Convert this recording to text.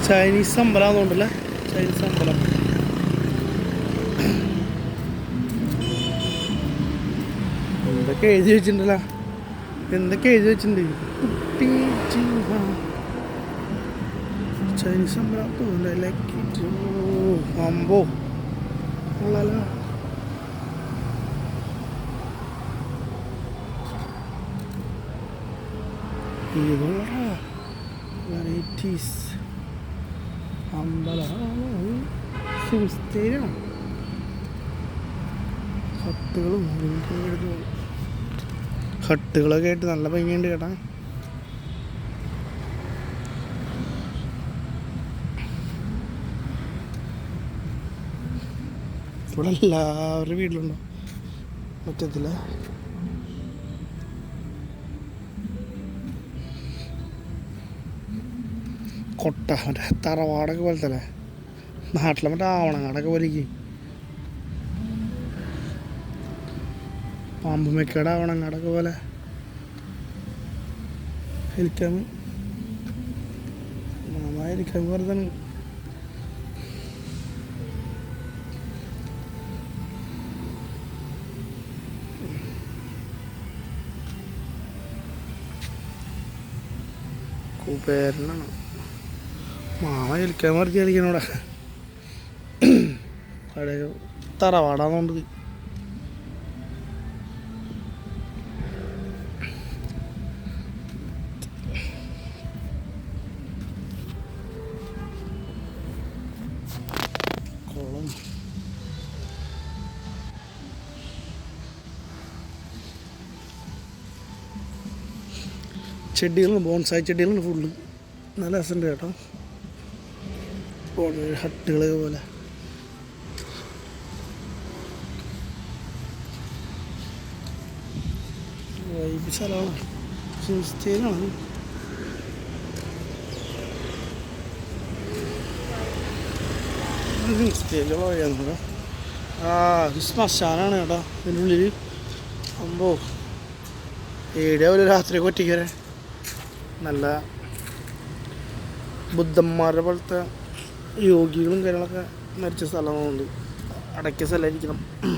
Chinese അമ്പലം തോന്നുന്നുണ്ടല്ലേ, Chinese അമ്പലം. എന്തൊക്കെ എഴുതി വെച്ചിട്ടുണ്ടല്ലോ, എന്തൊക്കെ എഴുതി വെച്ചിട്ടുണ്ട്. ചൈനീസ് അമ്പലം തോന്നുന്നുണ്ടല്ലേ. അമ്പോ ഉള്ളല്ലോ. വെറൈറ്റീസ് അമ്പലം സുസ്ഥിരം ഹട്ടുകളൊക്കെ ആയിട്ട് നല്ല ഭംഗിയുണ്ട് കേട്ടാ. ഇവിടെ എല്ലാവരുടെ വീട്ടിലുണ്ടോ മുറ്റത്തില്ല. കൊട്ട മറ്റേ തറവാടൊക്കെ പോലെ തന്നെ, നാട്ടിലെ മറ്റേ ആവണങ്ങാടൊക്കെ പോലേക്ക്. പാമ്പുമെക്കയുടെ ആവണങ്ങാടൊക്കെ പോലെ. ഹെലിക്കാമ് ഹെലിക്കാമ് പോലെ തന്നെ. കുബേരനാണ് മാമ ഹെലിക്കാൻ മറിച്ച് കളിക്കണം ഇവിടെ. പഴയ തറവാടാന്നുണ്ട്. കുളം ചെടികളും ബോൺസായി ചെടികളും ഫുള്ള് നല്ല രസമുണ്ട് കേട്ടോ. ഹട്ടുകൾ പോലെ വൈബ് സ്ഥലമാണ്. സ്റ്റേയിലാണ്. സ്റ്റേയിലെ വഴിയാണ്. ഇത് ശ്മശാനാണ് കേട്ടോ ഇതിനുള്ളിൽ. അമ്പോ ഏടിയ ഒരു രാത്രി ഒറ്റയ്ക്കരെ നല്ല ബുദ്ധന്മാരുടെ പോലത്തെ യോഗികളും കാര്യങ്ങളൊക്കെ മരിച്ച സ്ഥലങ്ങളുണ്ട്. അടയ്ക്ക സ്ഥലമായിരിക്കണം.